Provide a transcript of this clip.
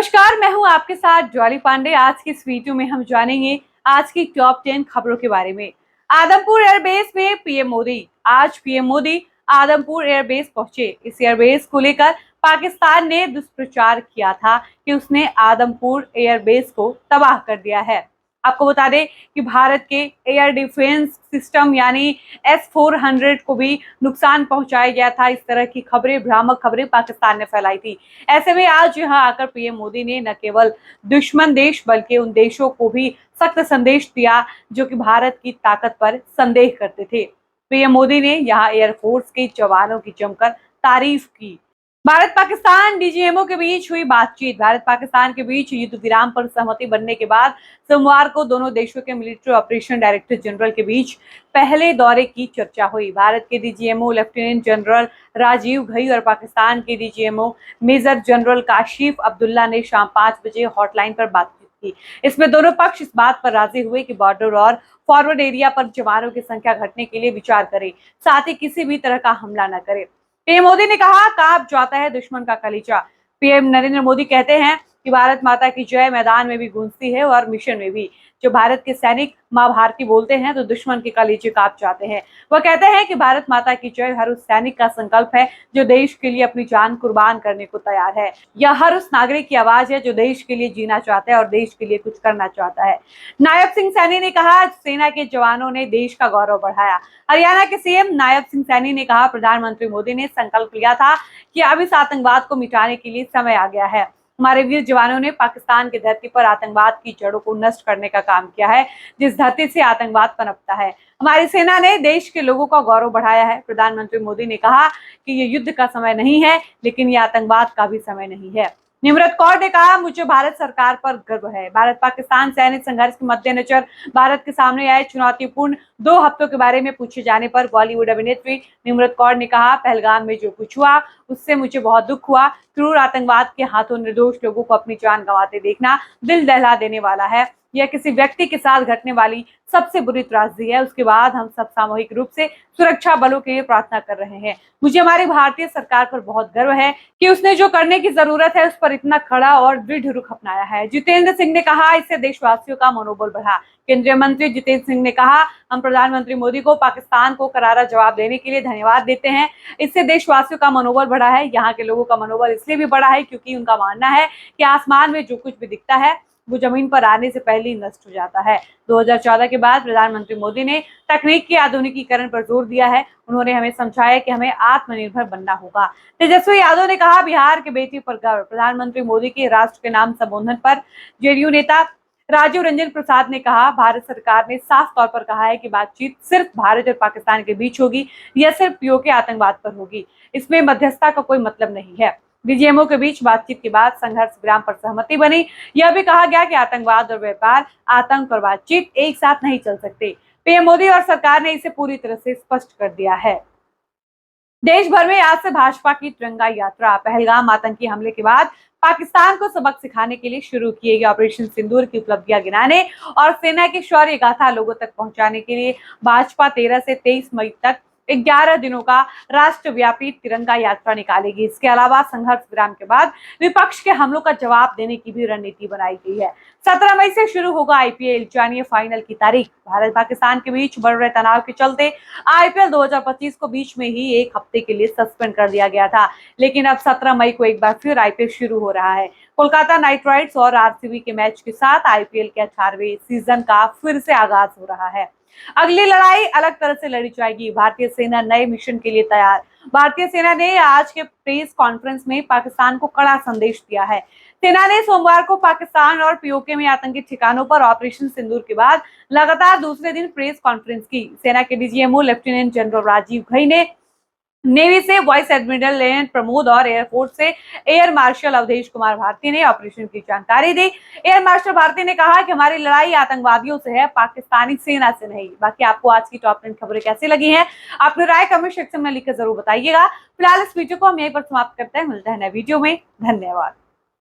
नमस्कार, मैं हूं आपके साथ ज्वाली पांडे। आज की इस वीडियो में हम जानेंगे आज की टॉप 10 खबरों के बारे में। आदमपुर एयरबेस में पीएम मोदी। आज पीएम मोदी आदमपुर एयरबेस पहुंचे। इस एयरबेस को लेकर पाकिस्तान ने दुष्प्रचार किया था कि उसने आदमपुर एयरबेस को तबाह कर दिया है। आपको बता दें कि भारत के एयर डिफेंस सिस्टम यानी S-400 को भी नुकसान पहुंचाया गया था। इस तरह की खबरें, भ्रामक खबरें पाकिस्तान ने फैलाई थी। ऐसे में आज यहां आकर पीएम मोदी ने न केवल दुश्मन देश बल्कि उन देशों को भी सख्त संदेश दिया जो कि भारत की ताकत पर संदेह करते थे। पीएम मोदी ने यहां एयरफोर्स के जवानों की जमकर तारीफ की। भारत पाकिस्तान डीजीएमओ के बीच हुई बातचीत। भारत पाकिस्तान के बीच युद्ध विराम पर सहमति बनने के बाद सोमवार को दोनों देशों के मिलिट्री ऑपरेशन डायरेक्टर जनरल के बीच पहले दौरे की चर्चा हुई। भारत के DGMO lieutenant general Rajiv Ghai और पाकिस्तान के DGMO major general Kashif Abdullah ने शाम 5 बजे हॉटलाइन पर बातचीत की। इसमें दोनों पक्ष इस बात पर राजी हुए कि बॉर्डर और फॉरवर्ड एरिया पर जवानों की संख्या घटने के लिए विचार करें, साथ ही किसी भी तरह का हमला न करें। पीएम मोदी ने कहा, कांप जाता है दुश्मन का कलीजा। पीएम नरेंद्र मोदी कहते हैं कि भारत माता की जय मैदान में भी गूंजती है और मिशन में भी। जो भारत के सैनिक मां भारती बोलते हैं तो दुश्मन के कलीजे कांप जाते हैं। वह कहते हैं कि भारत माता की जय हर उस सैनिक का संकल्प है जो देश के लिए अपनी जान कुर्बान करने को तैयार है। यह हर उस नागरिक की आवाज है जो देश के लिए जीना चाहता है और देश के लिए कुछ करना चाहता है। नायब सिंह सैनी ने कहा, सेना के जवानों ने देश का गौरव बढ़ाया। हरियाणा के सीएम नायब सिंह सैनी ने कहा, प्रधानमंत्री मोदी ने संकल्प लिया था कि अब इस आतंकवाद को मिटाने के लिए समय आ गया है। हमारे वीर जवानों ने पाकिस्तान की धरती पर आतंकवाद की जड़ों को नष्ट करने का काम किया है, जिस धरती से आतंकवाद पनपता है। हमारी सेना ने देश के लोगों का गौरव बढ़ाया है। प्रधानमंत्री मोदी ने कहा कि ये युद्ध का समय नहीं है, लेकिन ये आतंकवाद का भी समय नहीं है। निमरत कौर ने कहा, मुझे भारत सरकार पर गर्व है। भारत पाकिस्तान सैन्य संघर्ष के मद्देनजर भारत के सामने आए चुनौतीपूर्ण 2 हफ्तों के बारे में पूछे जाने पर बॉलीवुड अभिनेत्री निमरत कौर ने कहा, पहलगाम में जो कुछ हुआ उससे मुझे बहुत दुख हुआ। क्रूर आतंकवाद के हाथों निर्दोष लोगों को अपनी जान गंवाते देखना दिल दहला देने वाला है। यह किसी व्यक्ति के साथ घटने वाली सबसे बुरी त्रासदी है। उसके बाद हम सब सामूहिक रूप से सुरक्षा बलों के लिए प्रार्थना कर रहे हैं। मुझे हमारी भारतीय सरकार पर बहुत गर्व है कि उसने जो करने की जरूरत है उस पर इतना खड़ा और दृढ़ रुख अपनाया है। जितेंद्र सिंह ने कहा, इससे देशवासियों का मनोबल बढ़ा। केंद्रीय मंत्री जितेंद्र सिंह ने कहा, हम प्रधानमंत्री मोदी को पाकिस्तान को करारा जवाब देने के लिए धन्यवाद देते हैं। इससे देशवासियों का मनोबल बढ़ा है। यहाँ के लोगों का मनोबल इसलिए भी बढ़ा है क्योंकि उनका मानना है कि आसमान में जो कुछ भी दिखता है वो जमीन पर आने से पहले ही नष्ट हो जाता है। 2014 के बाद प्रधानमंत्री मोदी ने तकनीक के आधुनिकीकरण पर जोर दिया है। उन्होंने हमें समझाया कि हमें आत्मनिर्भर बनना होगा। तेजस्वी यादव ने कहा, बिहार के बेटी पर गर्व। प्रधानमंत्री मोदी के राष्ट्र के नाम संबोधन पर जेडीयू नेता राजीव रंजन प्रसाद ने कहा, भारत सरकार ने साफ तौर पर कहा है कि बातचीत सिर्फ भारत और पाकिस्तान के बीच होगी। यह सिर्फ पीओके आतंकवाद पर होगी। इसमें मध्यस्थता का कोई मतलब नहीं है। डीजीएमओ के बीच बातचीत के बाद संघर्ष विराम पर सहमति बनी। यह भी कहा गया कि आतंकवाद और व्यापार, आतंक और बातचीत एक साथ नहीं चल सकते। पीएम मोदी और सरकार ने इसे पूरी तरह से स्पष्ट कर दिया है। देश भर में आज से भाजपा की तिरंगा यात्रा। पहलगाम आतंकी हमले के बाद पाकिस्तान को सबक सिखाने के लिए शुरू किए गए ऑपरेशन सिंदूर की उपलब्धियां गिनाने और सेना की शौर्य गाथा लोगों तक पहुंचाने के लिए भाजपा 13 से 23 मई तक 11 दिनों का राष्ट्रव्यापी तिरंगा यात्रा निकालेगी। इसके अलावा संघर्ष विराम के बाद विपक्ष के हमलों का जवाब देने की भी रणनीति बनाई गई है। 17 मई से शुरू होगा आईपीएल। जानिए फाइनल की तारीख। भारत पाकिस्तान के बीच बढ़ रहे तनाव के चलते आईपीएल 2025 को बीच में ही 1 हफ्ते के लिए सस्पेंड कर दिया गया था, लेकिन अब 17 मई को एक बार फिर आईपीएल शुरू हो रहा है। कोलकाता नाइट राइडर्स और आरसीबी के मैच के साथ आईपीएल के 18वें सीजन का फिर से आगाज हो रहा है। अगली लड़ाई अलग तरह से लड़ी जाएगी। भारतीय सेना नए मिशन के लिए तैयार। भारतीय सेना ने आज के प्रेस कॉन्फ्रेंस में पाकिस्तान को कड़ा संदेश दिया है। सेना ने सोमवार को पाकिस्तान और पीओके में आतंकी ठिकानों पर ऑपरेशन सिंदूर के बाद लगातार दूसरे दिन प्रेस कॉन्फ्रेंस की। सेना के DGMO lieutenant general Rajiv Ghai ने नेवी से वाइस एडमिरल लेफ्टिनेंट प्रमोद और एयरफोर्स से एयर मार्शल अवधेश कुमार भारती ने ऑपरेशन की जानकारी दी। एयर मार्शल भारती ने कहा कि हमारी लड़ाई आतंकवादियों से है, पाकिस्तानी सेना से नहीं। बाकी आपको आज की टॉप 10 खबरें कैसी लगी हैं, अपनी राय कमेंट सेक्शन में लिखकर जरूर बताइएगा। फिलहाल इस वीडियो को हम यहीं पर समाप्त करते हैं। मिलते हैं नए वीडियो में। धन्यवाद।